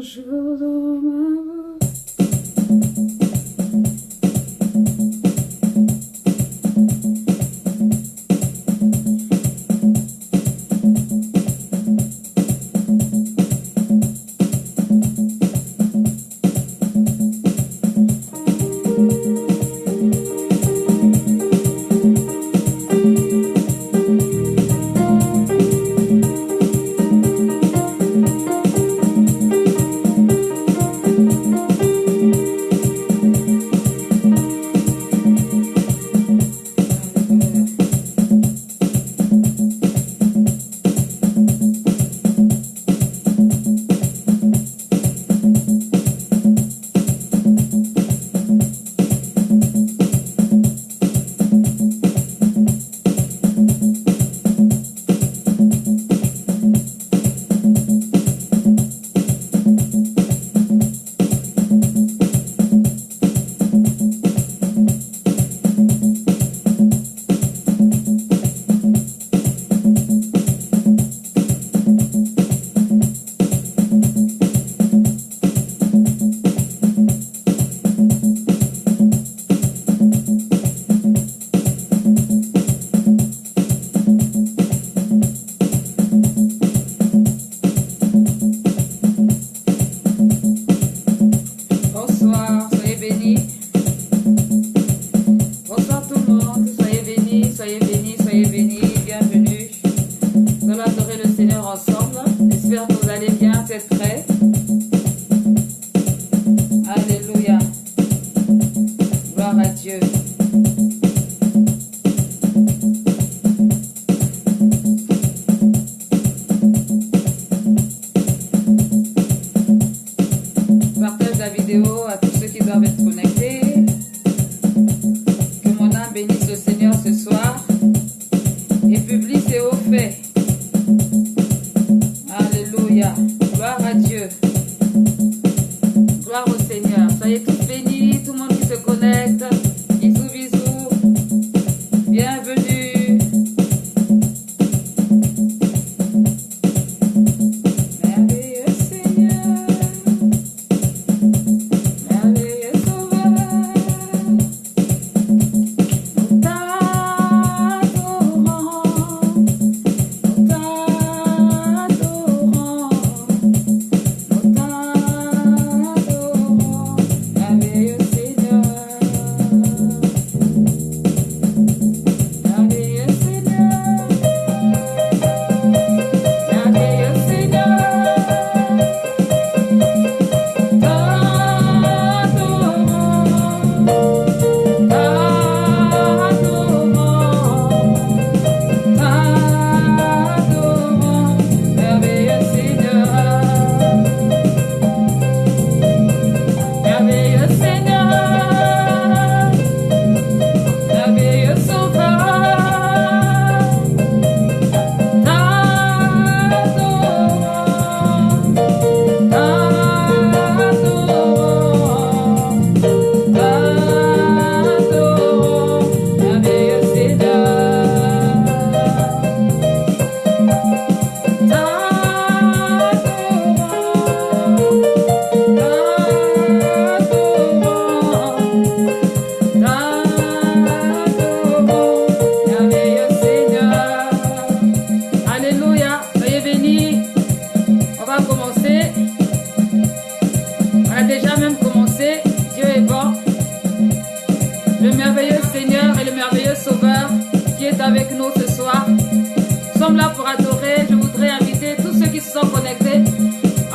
jour dans ma vie. Bonsoir, soyez bénis. Bonsoir tout le monde, soyez bénis, soyez bénis, soyez bénis. Bienvenue. Nous allons adorer le Seigneur ensemble. J'espère que vous allez bien, vous êtes prêts. Alléluia. Gloire à Dieu. Partage la vidéo à tous ceux qui doivent être connectés. Que mon âme bénisse le Seigneur ce soir et publie ses hauts faits. Alléluia. Gloire à Dieu. Gloire au Seigneur. Soyez tous bénis, tout le monde qui se connecte. Bisous, bisous. Bienvenue. Merveilleux Seigneur. Merveilleux Sauveur, nous t'adorons, nous t'adorons, nous t'adorons, merveilleux Seigneur, merveilleux Seigneur, merveilleux Seigneur. Alléluia, soyez bénis. On va commencer. On a déjà même commencé. Dieu est bon. Le merveilleux Seigneur et le merveilleux Sauveur qui est avec nous ce soir. Nous sommes là pour adorer. Je voudrais inviter tous ceux qui se sont connectés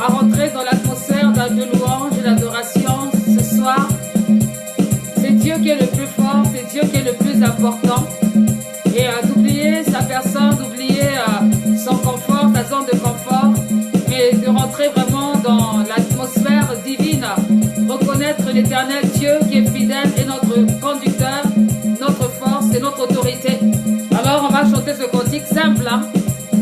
à rentrer dans l'atmosphère de louange et d'adoration ce soir. C'est Dieu qui est le plus fort, c'est Dieu qui est le plus important. Et d'oublier sa personne, d'oublier son confort, sa zone de confort, mais de rentrer vraiment dans l'atmosphère divine, reconnaître l'éternel Dieu qui est fidèle et notre conducteur, notre force et notre autorité. Alors on va chanter ce cantique simple, hein?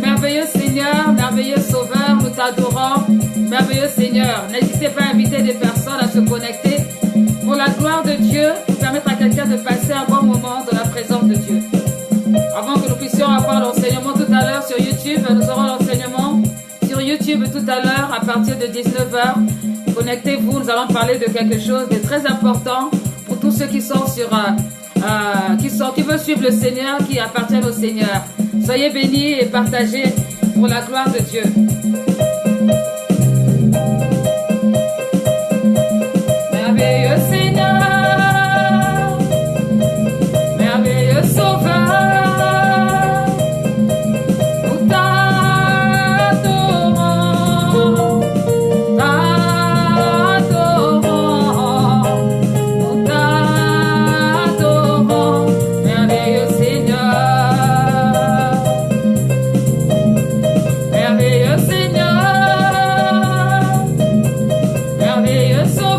Merveilleux Seigneur, merveilleux Sauveur, nous t'adorons, merveilleux Seigneur. N'hésitez pas à inviter des personnes à se connecter pour la gloire de Dieu, pour permettre à quelqu'un de passer un bon moment dans la présence de Dieu. Avant que nous puissions avoir l'enseignement tout à l'heure sur YouTube, nous aurons l'enseignement sur YouTube tout à l'heure à partir de 19h. Connectez-vous, nous allons parler de quelque chose de très important pour tous ceux qui sont qui veulent suivre le Seigneur, qui appartiennent au Seigneur. Soyez bénis et partagez pour la gloire de Dieu. Merveilleux Seigneur, merveilleux Sauveur, nous t'adorons, nous t'adorons, merveilleux Seigneur, merveilleux Seigneur, merveilleux Sauveur.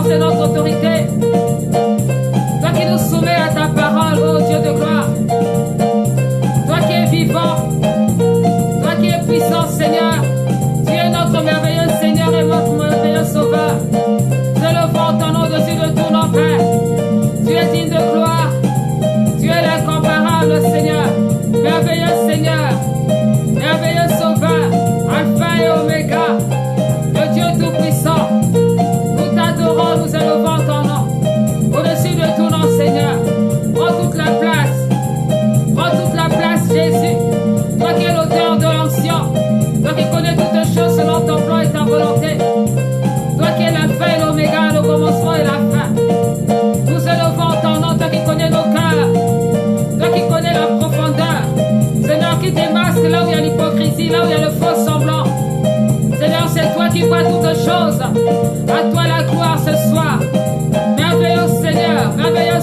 C'est notre autorité. Toi qui nous soumets à ta parole, ô Dieu de gloire. Toi qui es vivant. Toi qui es puissant, Seigneur. Tu es notre merveilleux Seigneur et notre merveilleux Sauveur. Nous élevons ton nom au-dessus de tout nom, Père. Tu es digne de gloire. Tu es l'incomparable, Seigneur. Merveilleux Seigneur. Merveilleux Sauveur. Alpha et Oméga. Le Dieu tout-puissant. Nous élevons ton nom au-dessus de tout nom, Seigneur. Prends toute la place. Prends toute la place, Jésus. Toi qui es l'auteur de l'ancien. Toi qui connais toutes choses selon ton plan et ta volonté. Toi qui es l'alpha et l'oméga, le commencement et la fin. Nous élevons ton nom, toi qui connais nos cœurs. Toi qui connais la profondeur. Seigneur, qui démasque là où il y a l'hypocrisie, là où il y a le faux semblant. Seigneur, c'est toi qui vois toutes choses. À toi la gloire ce soir. Merveilleux Seigneur, merveilleux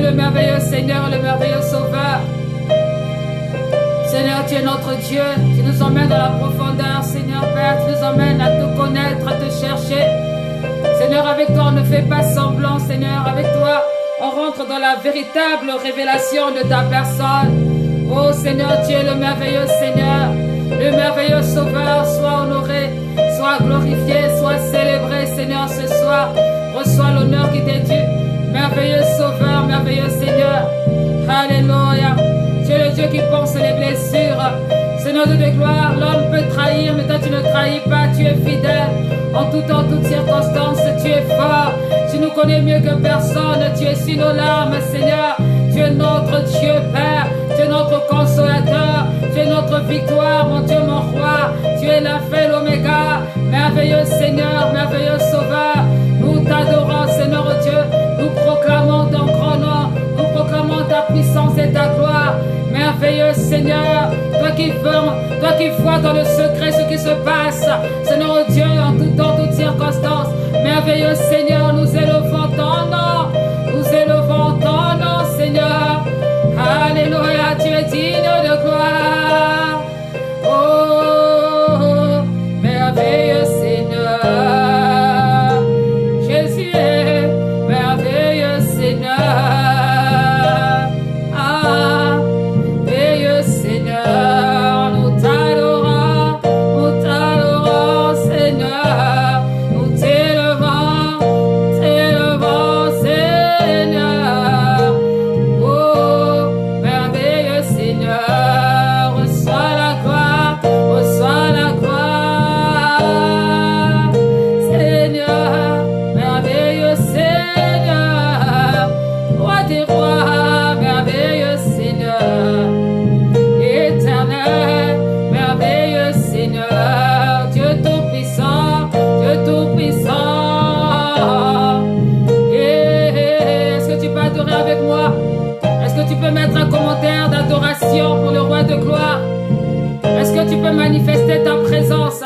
le merveilleux Seigneur, le merveilleux Sauveur. Seigneur, tu es notre Dieu. Tu nous emmènes dans la profondeur, Seigneur Père. Tu nous emmènes à te connaître, à te chercher. Seigneur, avec toi, on ne fait pas semblant, Seigneur. Avec toi, on rentre dans la véritable révélation de ta personne. Oh Seigneur, tu es le merveilleux Seigneur, le merveilleux Sauveur. Sois honoré, sois glorifié, sois célébré, Seigneur, ce soir. Reçois l'honneur qui t'est dû. Merveilleux Sauveur, merveilleux Seigneur. Alléluia. Tu es le Dieu qui pense les blessures. Seigneur de gloire, l'homme peut trahir, mais toi tu ne trahis pas, tu es fidèle. En tout temps, toutes circonstances, tu es fort. Tu nous connais mieux que personne, tu es sur nos larmes, Seigneur. Tu es notre Dieu, Père. Tu es notre consolateur. Tu es notre victoire, mon Dieu, mon roi. Tu es l'alpha et l'oméga. Merveilleux Seigneur, merveilleux Sauveur. Nous t'adorons, Seigneur Dieu. Nous proclamons ton grand nom. Nous proclamons ta puissance et ta gloire. Merveilleux Seigneur, toi qui vois dans le secret ce qui se passe, Seigneur Dieu, en tout temps, toutes circonstances. Merveilleux Seigneur, nous élevons ton nom, nous élevons ton nom, Seigneur. Alléluia, tu es digne de gloire. Oh, merveilleux Seigneur, Jésus est merveilleux Seigneur. Mettre un commentaire d'adoration pour le roi de gloire. Est-ce que tu peux manifester ta présence?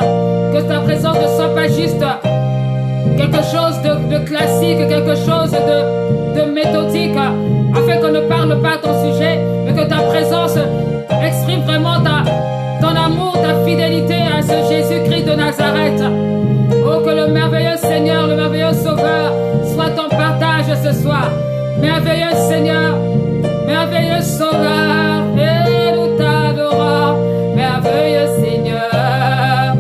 Que ta présence ne soit pas juste quelque chose de classique, quelque chose de méthodique, afin qu'on ne parle pas ton sujet, mais que ta présence exprime vraiment ton amour, ta fidélité à ce Jésus-Christ de Nazareth. Oh, que le merveilleux Seigneur, le merveilleux Sauveur soit ton partage ce soir. Merveilleux Seigneur, merveilleux Sauveur, et nous t'adorons. Merveilleux Seigneur,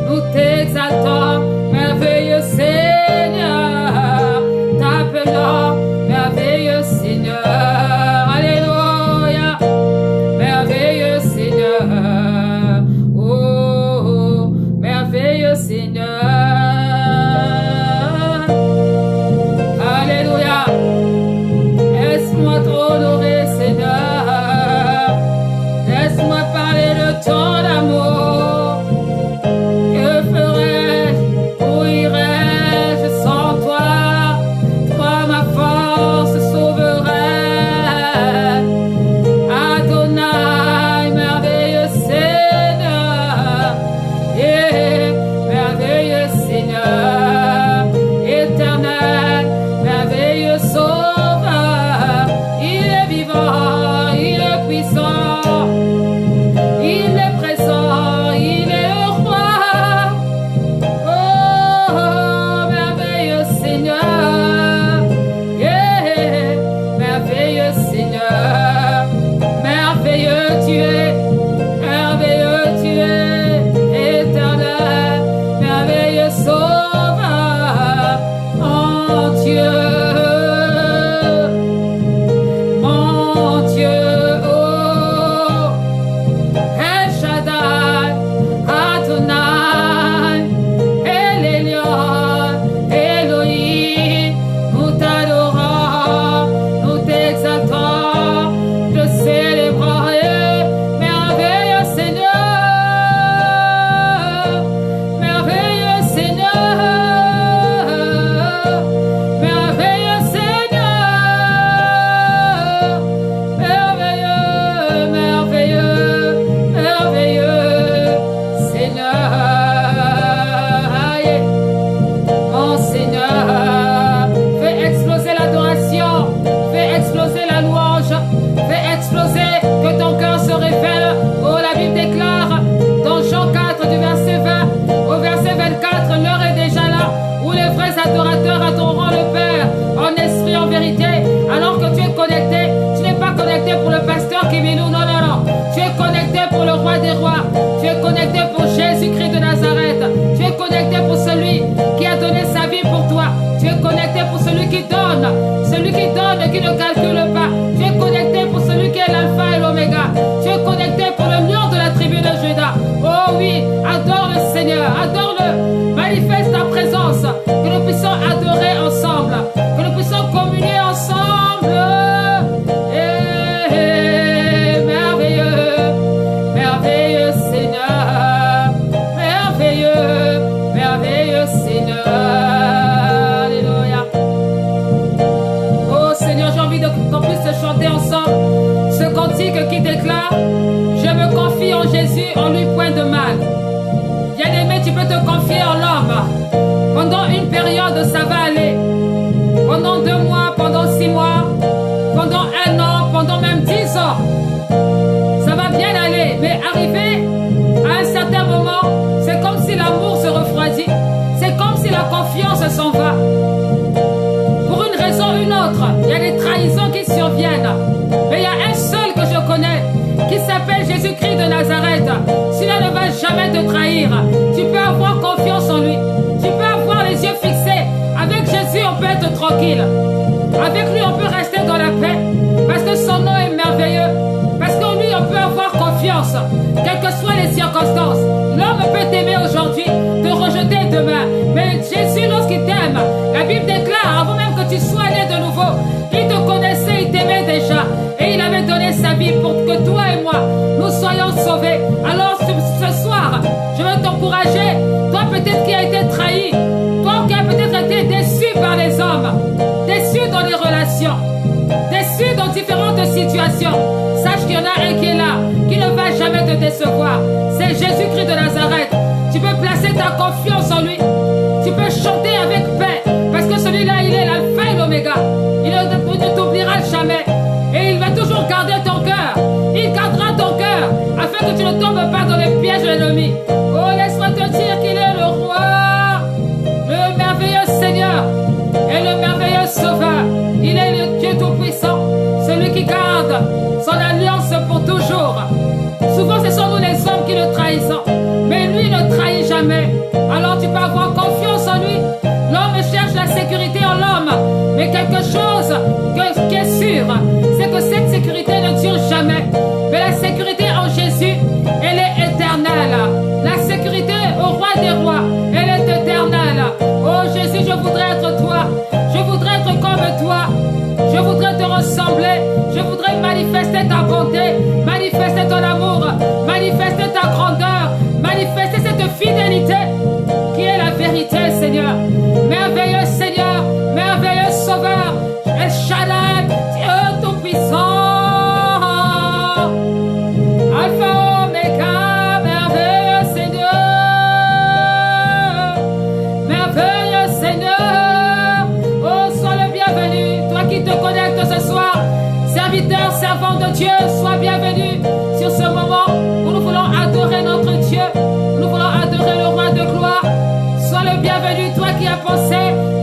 nous t'exaltons. Merveilleux Seigneur, t'appelons. Merveilleux Seigneur, alléluia. Merveilleux Seigneur, oh, merveilleux Seigneur. Alléluia. Laisse-moi t'honorer, Seigneur. donne, qui ne calcule pas. Tu es connecté pour celui qui est l'alpha et l'oméga. Tu es connecté pour le lion de la tribu de Juda. Oh oui, adore le Seigneur, adore-le. Manifeste ta présence, que nous puissions adorer ensemble, que nous puissions communier ensemble. Merveilleux, merveilleux Seigneur, merveilleux, merveilleux Seigneur. Alléluia. Oh Seigneur, j'ai envie qu'on puisse chanter ensemble ce cantique qui déclare: je me confie en Jésus, en lui point de mal. Bien-aimé, tu peux te confier en l'homme. Pendant une période, ça va aller. Pendant 2 mois, pendant 6 mois, pendant 1 an, pendant même 10 ans. Ça va bien aller. Mais arrivé à un certain moment, c'est comme si l'amour se refroidit. C'est comme si la confiance s'en va. Pour une raison ou une autre, il y a des trahisons qui surviennent. Mais il y a un seul que je connais, qui s'appelle Jésus-Christ de Nazareth. Celui-là ne va jamais te trahir. Tu peux avoir confiance en lui. Tu peux avoir les yeux fixés. Avec Jésus, on peut être tranquille. Avec lui, on peut rester dans la paix. Parce que son nom est merveilleux. Parce qu'en lui, on peut avoir confiance. Quelles que soient les circonstances. L'homme peut t'aimer aujourd'hui, te rejeter demain. Mais Jésus, lorsqu'il t'aime, la Bible déclare, avant même que tu sois né de nouveau, il te connaissait, il t'aimait déjà. Et il avait donné sa vie pour que toi et moi, nous soyons sauvés. Alors ce soir, je veux t'encourager. Toi peut-être qui as été trahi. Toi qui as peut-être été déçu par les hommes. Déçu dans les relations. Déçu dans différentes situations. Sache qu'il y en a un qui est là, qui ne va jamais te décevoir. C'est Jésus-Christ de Nazareth. Tu peux placer ta confiance en lui. Tu peux chanter avec paix. Parce que celui-là, il est l'alpha et l'oméga. Il ne t'oubliera jamais. Et il va toujours garder ton cœur. Il gardera ton cœur afin que tu ne tombes pas dans les pièges de l'ennemi. Oh, laisse-moi te dire qu'il est le roi, le merveilleux Seigneur et le merveilleux Sauveur. Il est le Dieu Tout-Puissant, celui qui garde son alliance pour toujours. Souvent, ce sont nous les hommes qui le trahissons, mais lui ne trahit jamais. Alors tu peux avoir confiance en lui. L'homme cherche la sécurité en l'homme, mais quelque chose qui est sûr, c'est que cette sécurité ne dure jamais. Mais la sécurité en Jésus, elle est éternelle. La sécurité au roi des rois, elle est éternelle. Oh Jésus, je voudrais être toi. Je voudrais être comme toi. Je voudrais te ressembler. Je voudrais manifester ta bonté, manifester ton amour, manifester ta grandeur, manifester cette fidélité qui est la vérité, Seigneur. Merveilleux Seigneur, merveilleux Sauveur, El Shaddai, Dieu Tout-Puissant. Alpha, Omega, merveilleux Seigneur. Merveilleux Seigneur. Oh, sois le bienvenu. Toi qui te connectes ce soir, serviteur, servant de Dieu, sois bienvenu sur ce moment où nous voulons adorer notre Dieu. Nous voulons adorer le roi de gloire. Sois le bienvenu, toi qui as pensé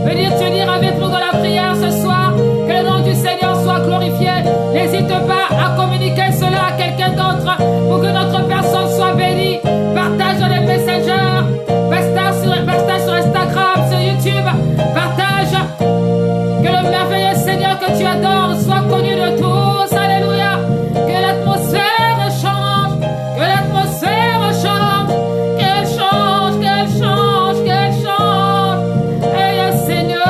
venir t'unir avec nous dans la prière ce soir. Que le nom du Seigneur soit glorifié. N'hésite pas à communiquer cela à quelqu'un d'autre pour que notre personne soit bénie. Partage dans les messengers, partage sur Instagram, sur YouTube. Partage. Que le merveilleux Seigneur que tu adores soit connu de tous. Alléluia. Que l'atmosphère change. Que l'atmosphère change. Qu'elle change, qu'elle change, qu'elle change. Et le Seigneur.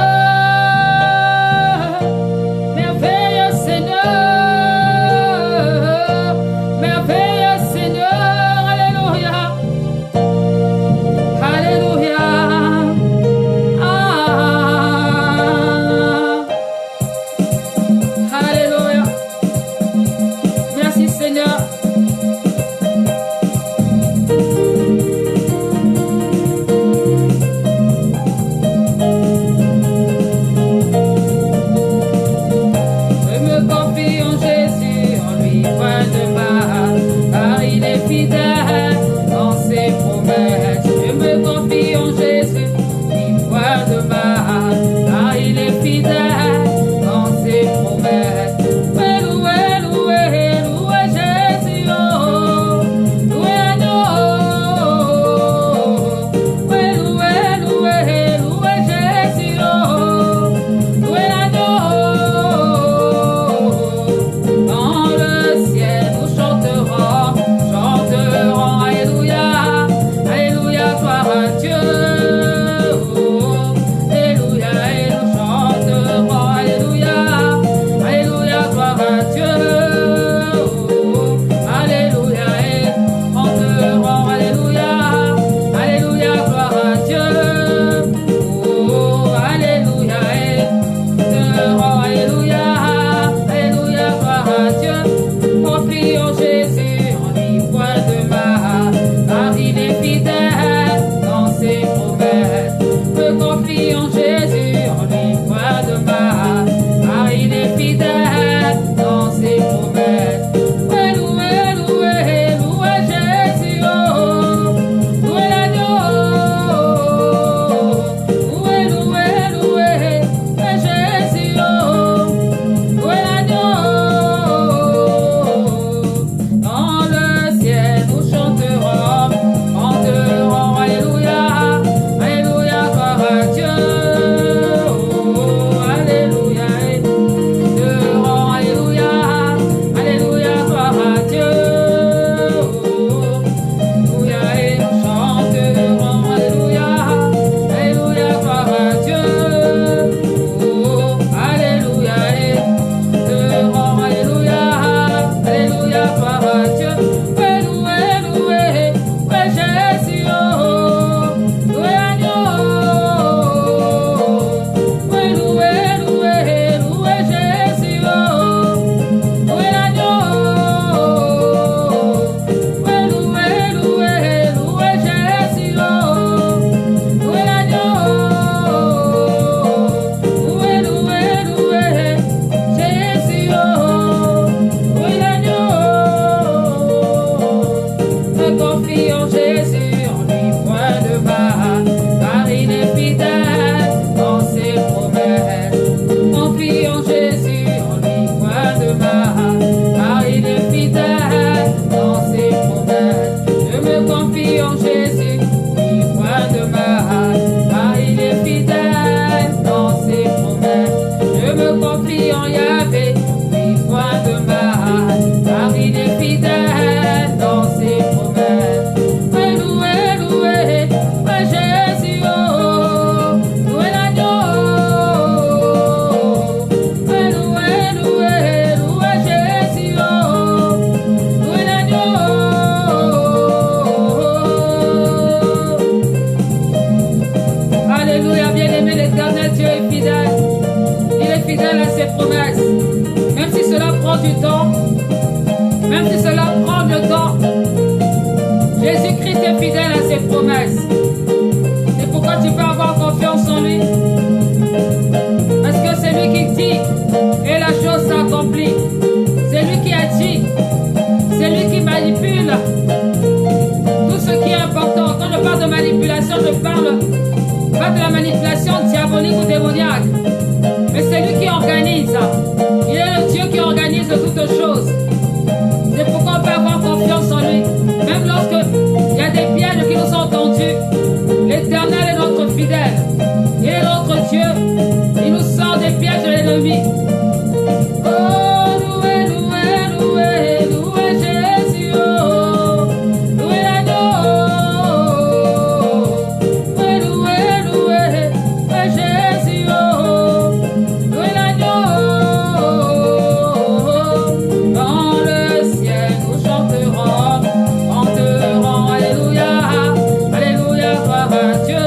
accompli. C'est lui qui a dit. C'est lui qui manipule tout ce qui est important. Quand je parle de manipulation, je parle pas de la manipulation diabolique ou démoniaque. Mais c'est lui qui organise. Il est le Dieu qui organise toutes choses. C'est pourquoi on peut avoir confiance en lui. Même lorsque il y a des pièges qui nous sont tendus, l'Éternel est notre fidèle. Il est notre Dieu. Il nous sort des pièges de l'ennemi. Oh, loué, loué, loué, loué Jésus. Oh, loué l'agneau. Loué, loué, loué, loué Jésus. Oh, loué l'agneau. Dans le ciel, nous chanterons, chanterons, alléluia, alléluia, gloire à Dieu.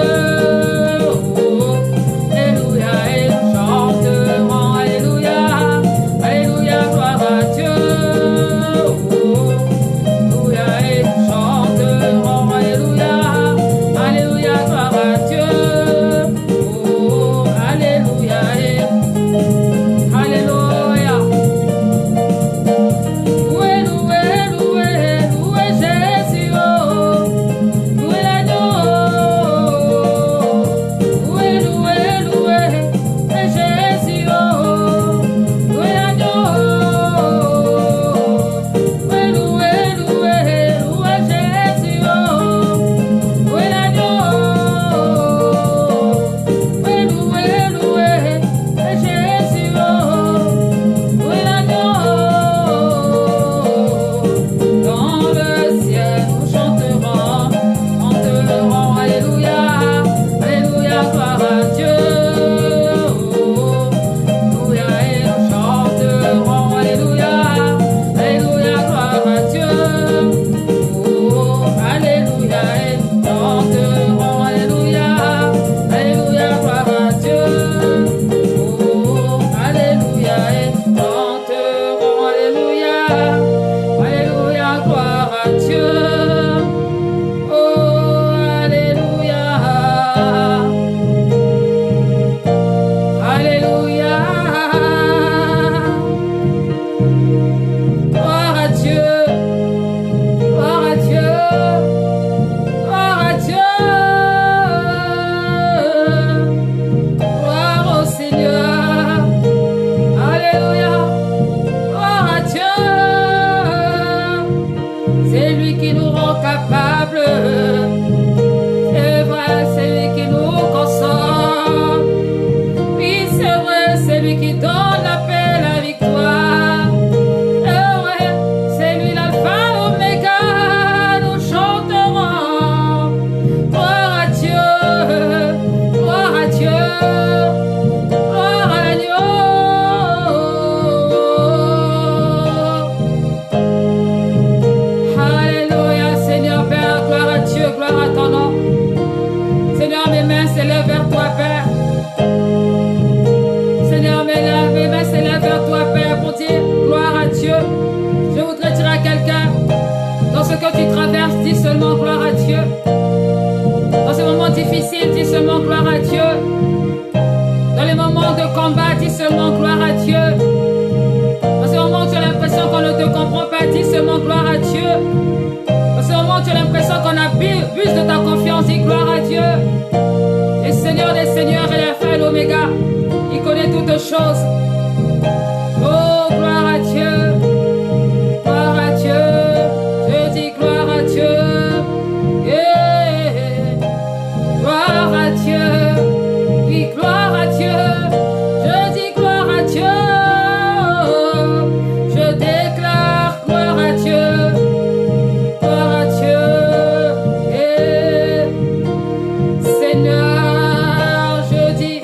Seigneur, je dis,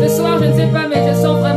ce soir je ne sais pas, mais je sens vraiment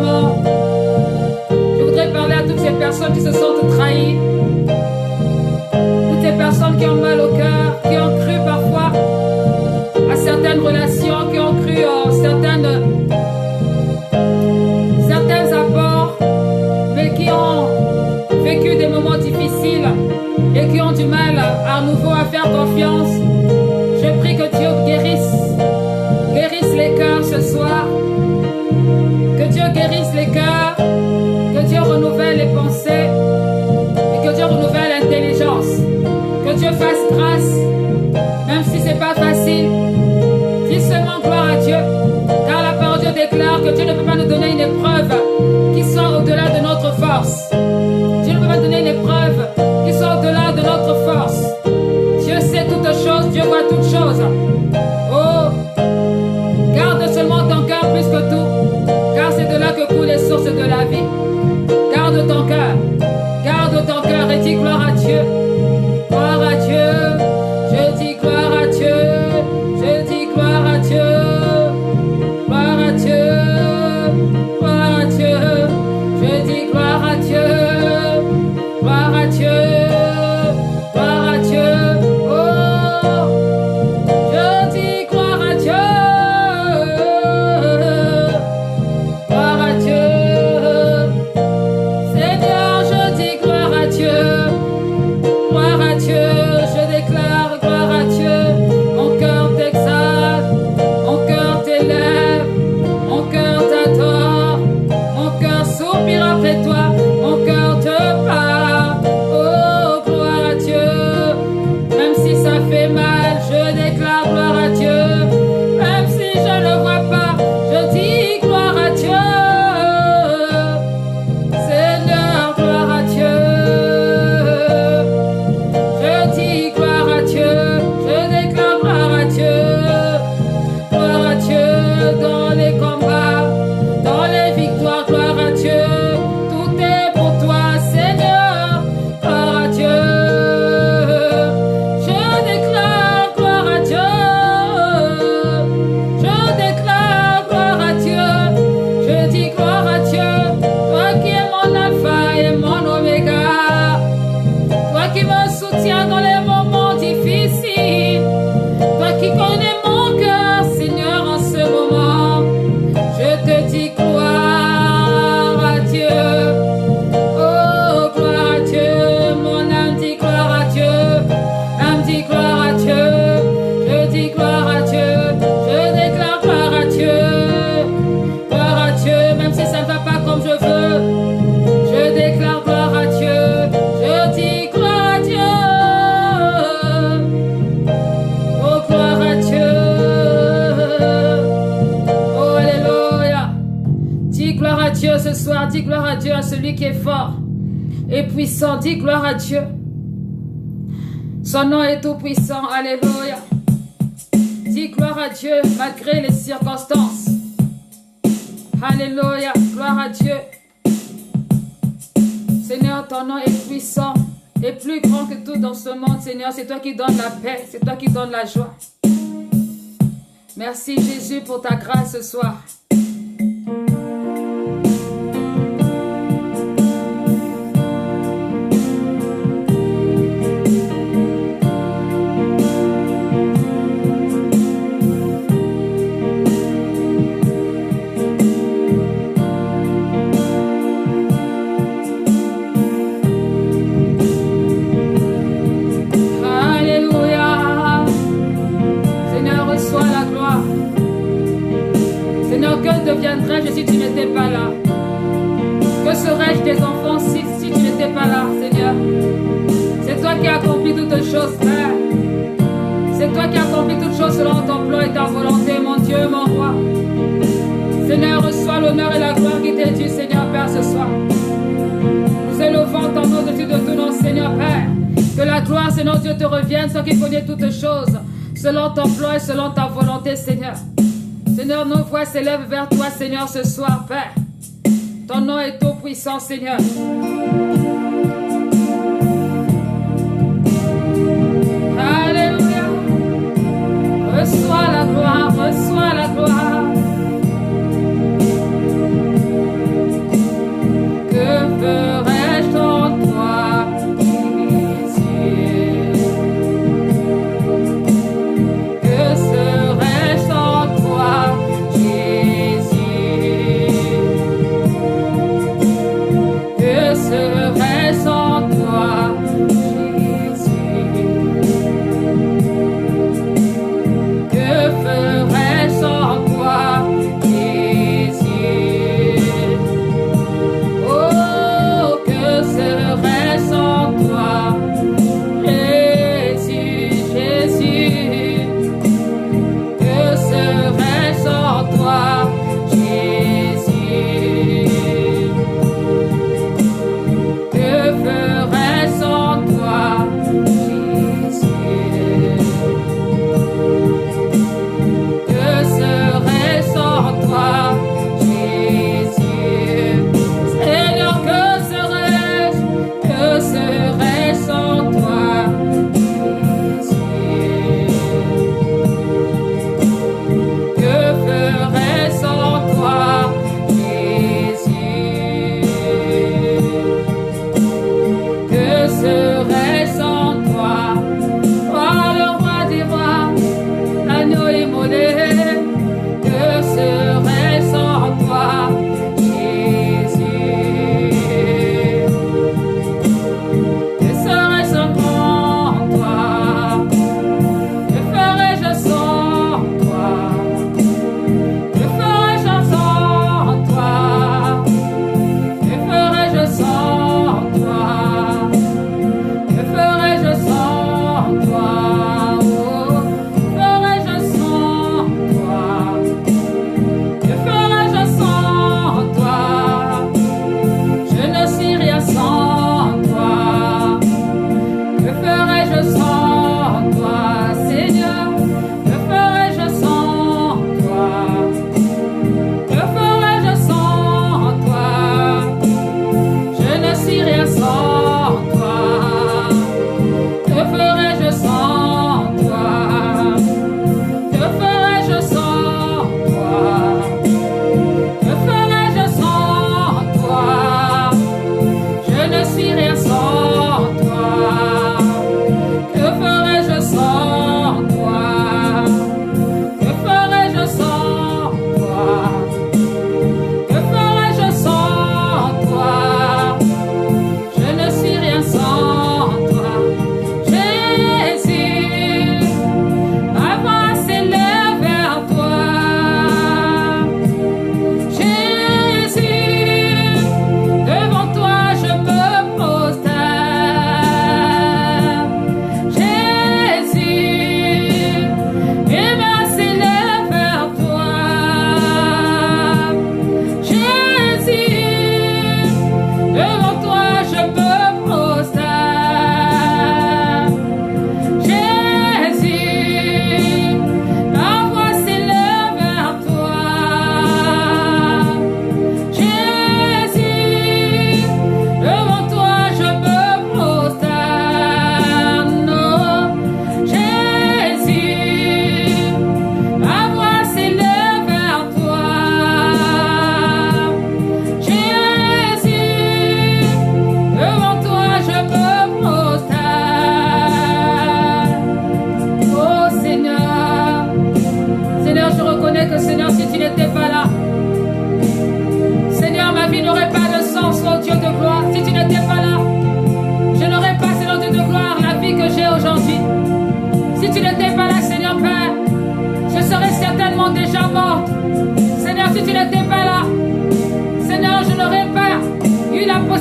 dis gloire à Dieu, à celui qui est fort et puissant. Dis gloire à Dieu. Son nom est tout puissant. Alléluia. Dis gloire à Dieu malgré les circonstances. Alléluia. Gloire à Dieu. Seigneur, ton nom est puissant et plus grand que tout dans ce monde. Seigneur, c'est toi qui donnes la paix. C'est toi qui donnes la joie. Merci Jésus pour ta grâce ce soir. Deviendrais-je si tu n'étais pas là? Que serais-je des enfants si tu n'étais pas là, Seigneur? C'est toi qui as accompli toutes choses, Père. C'est toi qui as accompli toutes choses selon ton plan et ta volonté, mon Dieu, mon roi. Seigneur, reçois l'honneur et la gloire qui t'est due, Seigneur, Père, ce soir. Nous élevons ton nom au-dessus de tout nom, Seigneur, Père. Que la gloire, Seigneur Dieu, te revienne, toi qui connais toutes choses, selon ton plan et selon ta volonté, Seigneur. Seigneur, nos voix s'élèvent vers toi, Seigneur, ce soir, Père. Ton nom est tout puissant, Seigneur. Alléluia. Reçois la gloire, reçois la gloire. Que ferais-je sans toi, Jésus? Que serais-je sans toi, Jésus? Que serais-je sans toi, Jésus? Que ferais-je sans toi?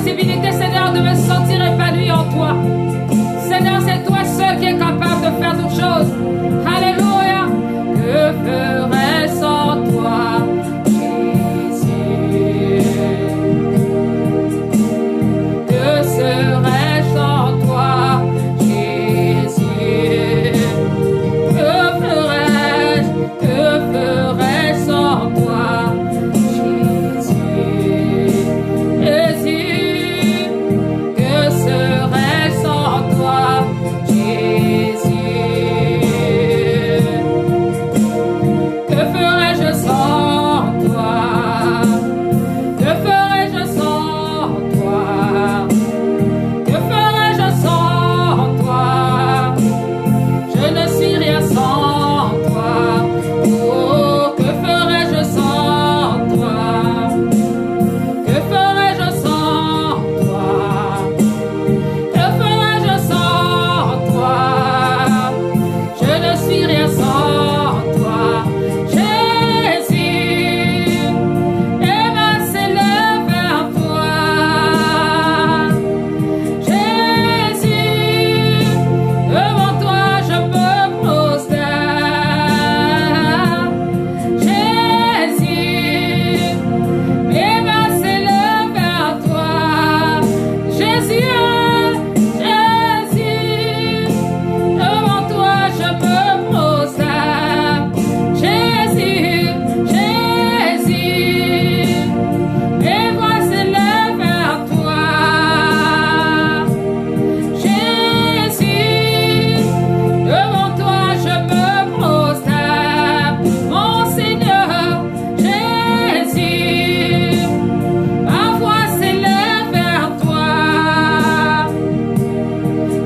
possibilité, Seigneur, de me sentir épanoui en toi. Seigneur, c'est toi seul qui es capable de faire toutes choses. Alléluia. Que ferais-je sans toi, Jésus? Que serais-je sans toi, Jésus? Que ferais-je sans toi, Jésus? Jésus, que serais-je sans toi, Jésus? Que ferais-je sans toi? Que ferais-je sans toi? Que ferais-je sans toi? Je ne suis rien sans toi. Oh, que ferais-je sans toi? Que ferais-je sans toi? Que ferais-je sans toi? Je ne suis rien sans toi. Jésus, et ma s'élève vers toi. Jésus, devant toi je me prosterne. Jésus, mes mains s'élèvent vers toi. Jésus, Jésus, devant toi je me prosterne. Jésus, Jésus, mes voix s'élèvent vers toi. Jésus, devant toi je me prosterne. Mon Seigneur, Jésus, ma voix s'élève vers toi.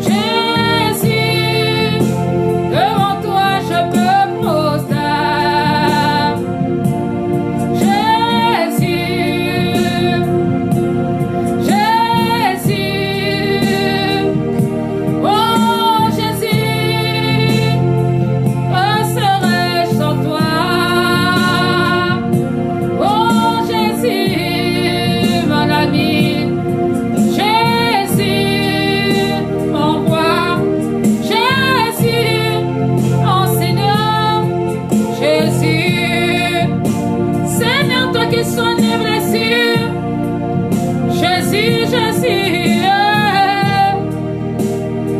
Jésus, devant toi je me prosterne. Jésus, Jésus, oh Jésus, que serais-je sans toi? Oh Jésus, mon ami, Jésus, mon roi, Jésus, mon Seigneur, Jésus, Seigneur, toi qui soignes les blessures, Jésus, Jésus,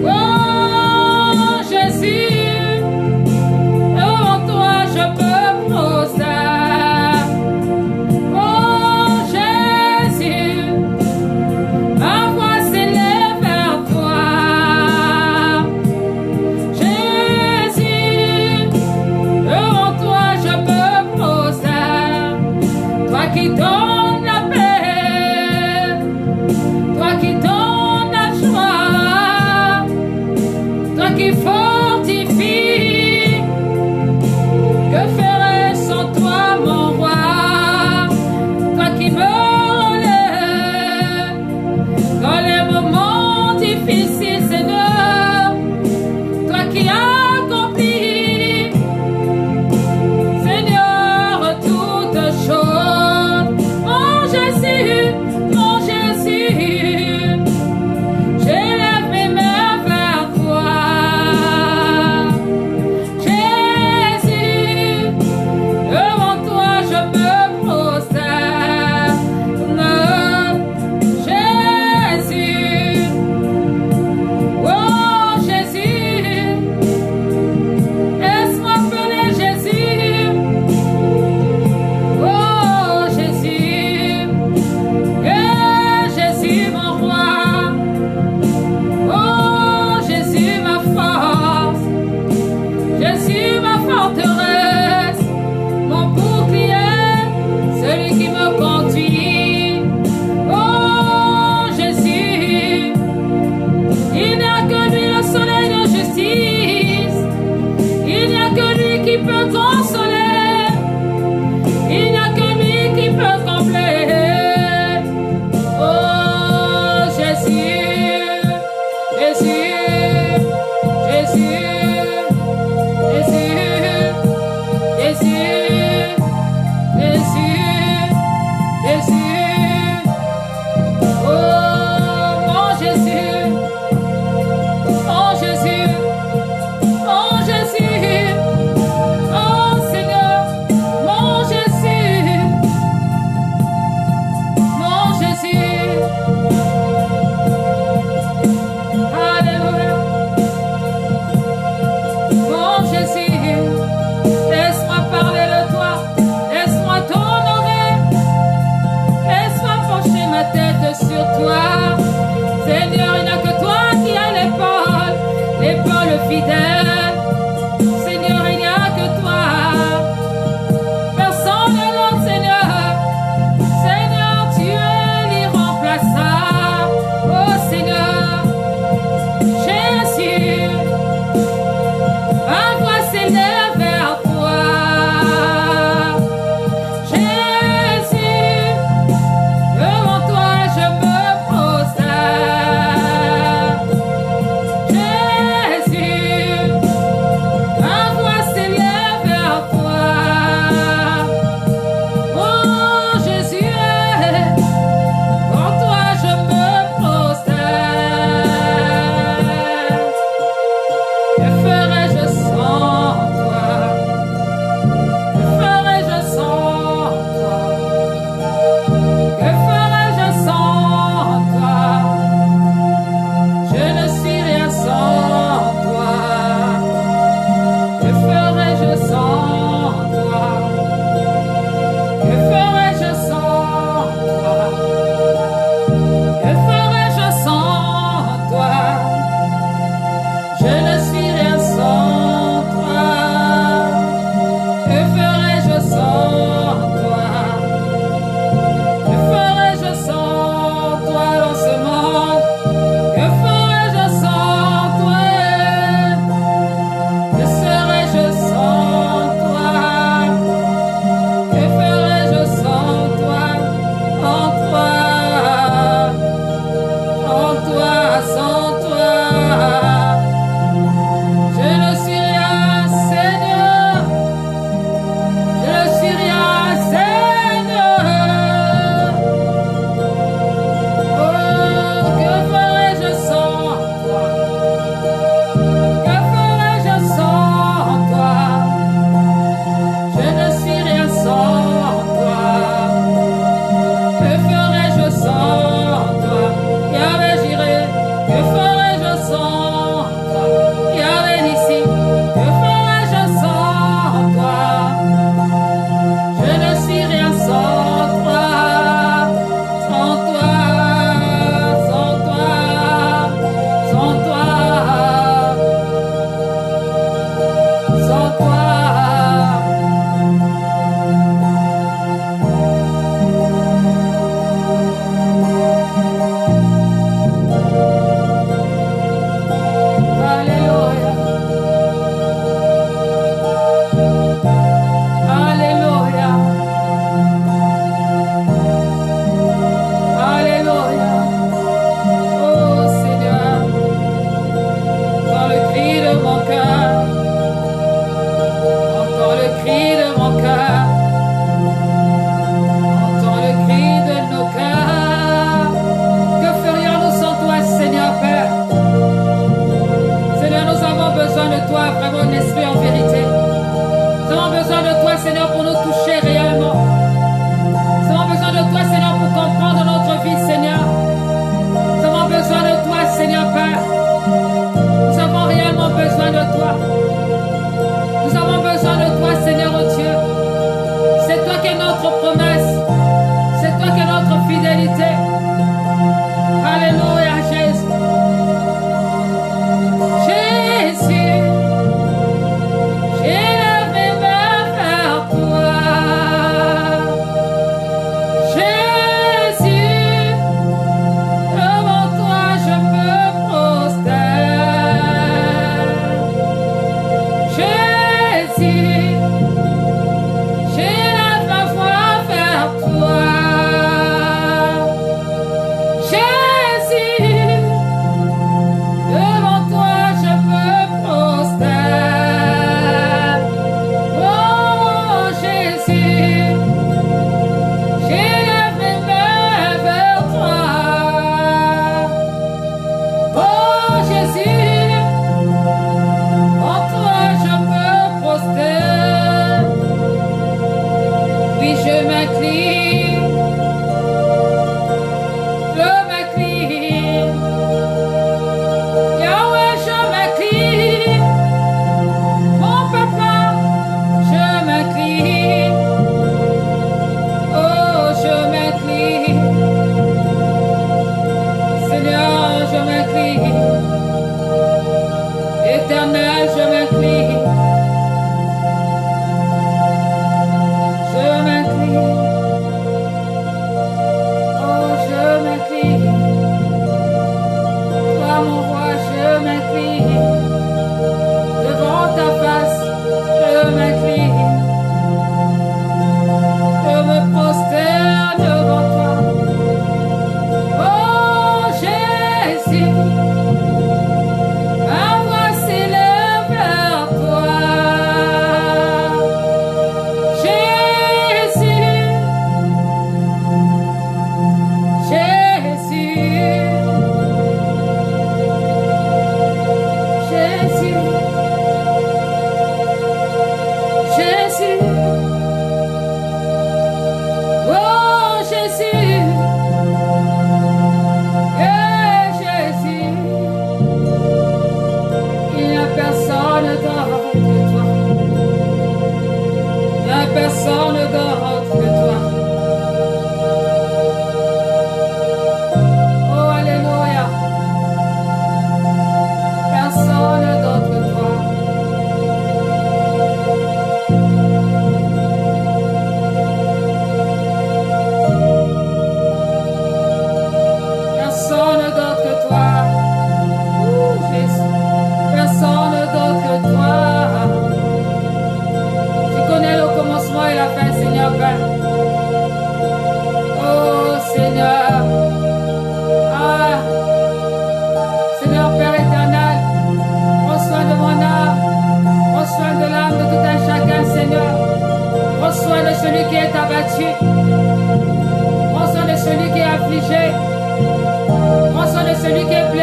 oh Jésus, devant toi je me prosterne. Oh Jésus, ma voix s'élève vers toi. Jésus, devant toi je me prosterne. Toi qui donnes la paix, toi qui donnes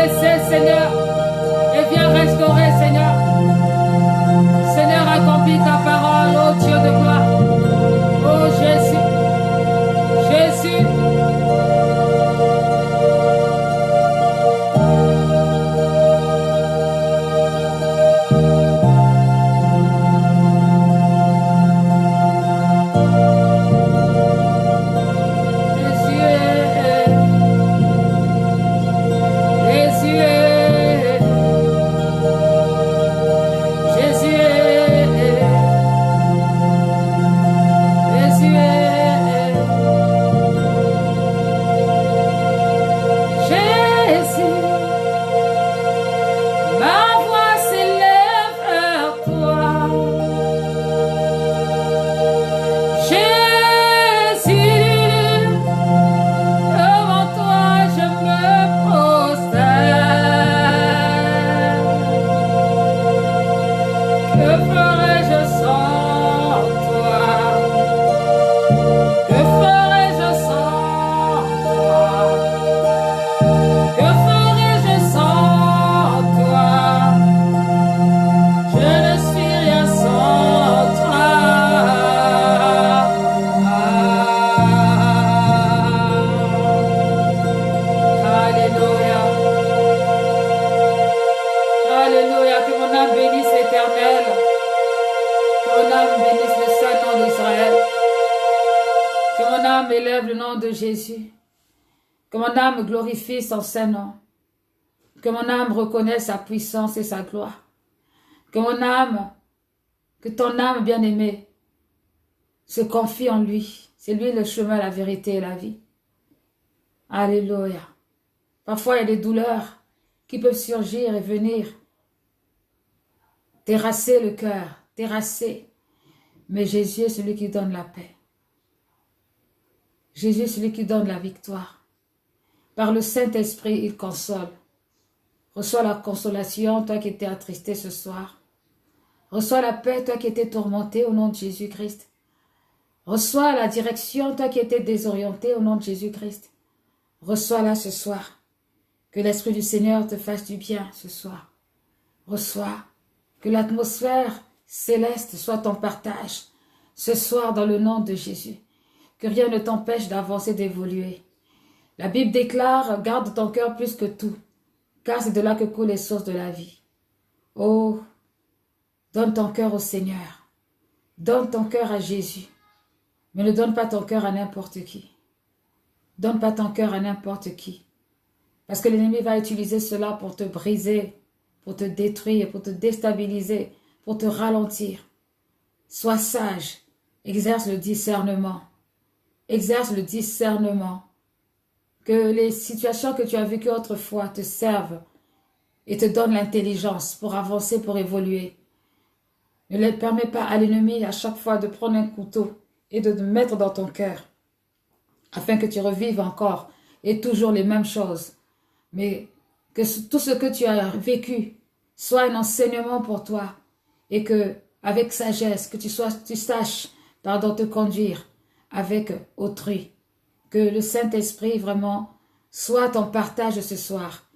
redresser, Seigneur, et viens restaurer, Seigneur. Seigneur, accomplis ta parole, ô Dieu de gloire. Oh Jésus, Jésus. Que mon âme glorifie son Saint-Nom. Que mon âme reconnaisse sa puissance et sa gloire. Que mon âme, que ton âme bien-aimée se confie en lui. C'est lui le chemin, la vérité et la vie. Alléluia. Parfois, il y a des douleurs qui peuvent surgir et venir terrasser le cœur, terrasser. Mais Jésus est celui qui donne la paix. Jésus est celui qui donne la victoire. Par le Saint-Esprit, il console. Reçois la consolation, toi qui étais attristé ce soir. Reçois la paix, toi qui étais tourmenté au nom de Jésus-Christ. Reçois la direction, toi qui étais désorienté au nom de Jésus-Christ. Reçois-la ce soir. Que l'Esprit du Seigneur te fasse du bien ce soir. Reçois. Que l'atmosphère céleste soit ton partage ce soir dans le nom de Jésus. Que rien ne t'empêche d'avancer, d'évoluer. La Bible déclare, garde ton cœur plus que tout, car c'est de là que coulent les sources de la vie. Oh, donne ton cœur au Seigneur. Donne ton cœur à Jésus. Mais ne donne pas ton cœur à n'importe qui. Donne pas ton cœur à n'importe qui. Parce que l'ennemi va utiliser cela pour te briser, pour te détruire, pour te déstabiliser, pour te ralentir. Sois sage. Exerce le discernement. Exerce le discernement. Que les situations que tu as vécues autrefois te servent et te donnent l'intelligence pour avancer, pour évoluer. Ne les permets pas à l'ennemi à chaque fois de prendre un couteau et de te mettre dans ton cœur afin que tu revives encore et toujours les mêmes choses. Mais que tout ce que tu as vécu soit un enseignement pour toi et que avec sagesse, que tu saches te conduire avec autrui. Que le Saint-Esprit vraiment soit ton partage ce soir.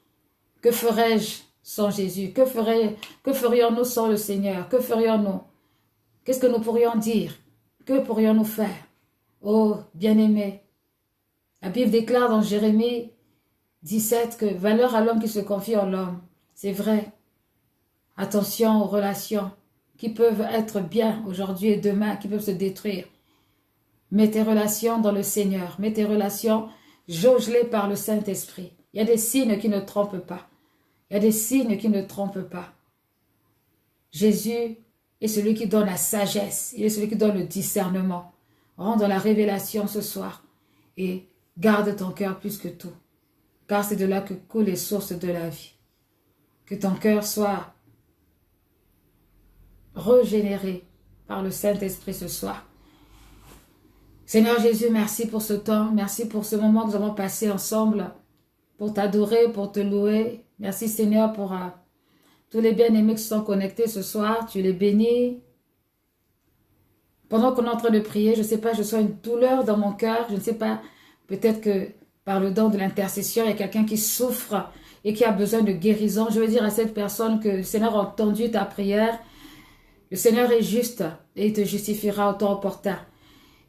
Que ferais-je sans Jésus? Que ferions-nous sans le Seigneur? Que ferions-nous? Qu'est-ce que nous pourrions dire? Que pourrions-nous faire? Oh, bien-aimé, la Bible déclare dans Jérémie 17 que valeur à l'homme qui se confie en l'homme. C'est vrai. Attention aux relations qui peuvent être bien aujourd'hui et demain, qui peuvent se détruire. Mets tes relations dans le Seigneur. Mets tes relations, jauge-les par le Saint-Esprit. Il y a des signes qui ne trompent pas. Il y a des signes qui ne trompent pas. Jésus est celui qui donne la sagesse. Il est celui qui donne le discernement. Rentre dans la révélation ce soir et garde ton cœur plus que tout. Car c'est de là que coulent les sources de la vie. Que ton cœur soit régénéré par le Saint-Esprit ce soir. Seigneur Jésus, merci pour ce temps, merci pour ce moment que nous avons passé ensemble, pour t'adorer, pour te louer. Merci Seigneur pour tous les bien-aimés qui sont connectés ce soir, tu les bénis. Pendant qu'on est en train de prier, je ne sais pas, je sens une douleur dans mon cœur, je ne sais pas, peut-être que par le don de l'intercession. Il y a quelqu'un qui souffre et qui a besoin de guérison. Je veux dire à cette personne que le Seigneur a entendu ta prière. Le Seigneur est juste et il te justifiera au temps opportun.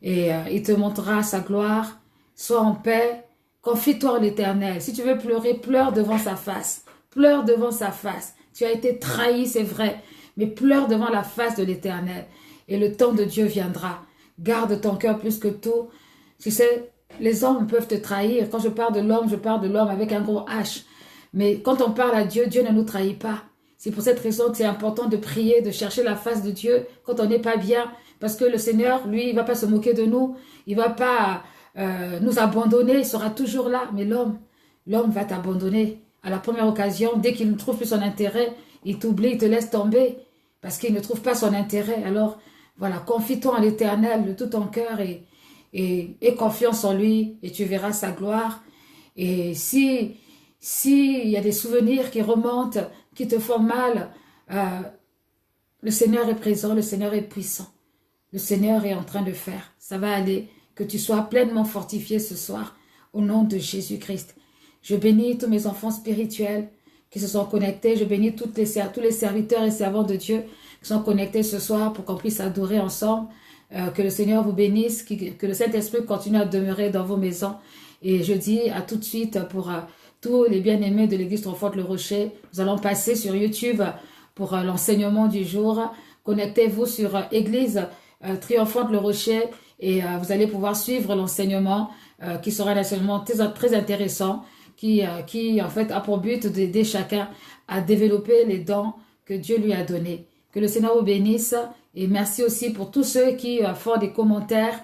Et il te montrera sa gloire. Sois en paix. Confie-toi en l'Éternel. Si tu veux pleurer, pleure devant sa face. Pleure devant sa face. Tu as été trahi, c'est vrai. Mais pleure devant la face de l'Éternel. Et le temps de Dieu viendra. Garde ton cœur plus que tout. Tu sais, les hommes peuvent te trahir. Quand je parle de l'homme avec un gros H. Mais quand on parle à Dieu, Dieu ne nous trahit pas. C'est pour cette raison que c'est important de prier, de chercher la face de Dieu quand on n'est pas bien. Parce que le Seigneur, lui, il ne va pas se moquer de nous. Il ne va pas nous abandonner. Il sera toujours là. Mais l'homme va t'abandonner. À la première occasion, dès qu'il ne trouve plus son intérêt, il t'oublie, il te laisse tomber. Parce qu'il ne trouve pas son intérêt. Alors, voilà, confie-toi en l'Éternel de tout ton cœur et confiance en lui. Et tu verras sa gloire. Et si il y a des souvenirs qui remontent, qui te font mal, le Seigneur est présent, le Seigneur est puissant. Le Seigneur est en train de faire. Ça va aller. Que tu sois pleinement fortifié ce soir au nom de Jésus-Christ. Je bénis tous mes enfants spirituels qui se sont connectés. Je bénis tous les serviteurs et servantes de Dieu qui sont connectés ce soir pour qu'on puisse adorer ensemble. Que le Seigneur vous bénisse, que le Saint-Esprit continue à demeurer dans vos maisons. Et je dis à tout de suite pour tous les bien-aimés de l'Église Tromfort-le-Rocher. Nous allons passer sur YouTube pour l'enseignement du jour. Connectez-vous sur Église Triomphante-le-Rocher et vous allez pouvoir suivre l'enseignement qui sera un enseignement très intéressant qui en fait a pour but d'aider chacun à développer les dons que Dieu lui a donnés. Que le Seigneur vous bénisse et merci aussi pour tous ceux qui font des commentaires.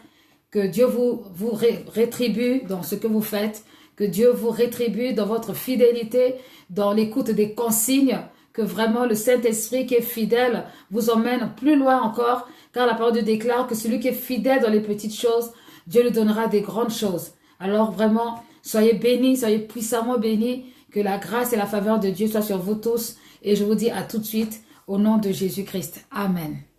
Que Dieu vous rétribue dans ce que vous faites. Que Dieu vous rétribue dans votre fidélité, dans l'écoute des consignes. Que vraiment le Saint-Esprit qui est fidèle vous emmène plus loin encore. Car la parole de Dieu déclare que celui qui est fidèle dans les petites choses, Dieu lui donnera des grandes choses. Alors vraiment, soyez bénis, soyez puissamment bénis. Que la grâce et la faveur de Dieu soient sur vous tous. Et je vous dis à tout de suite au nom de Jésus-Christ. Amen.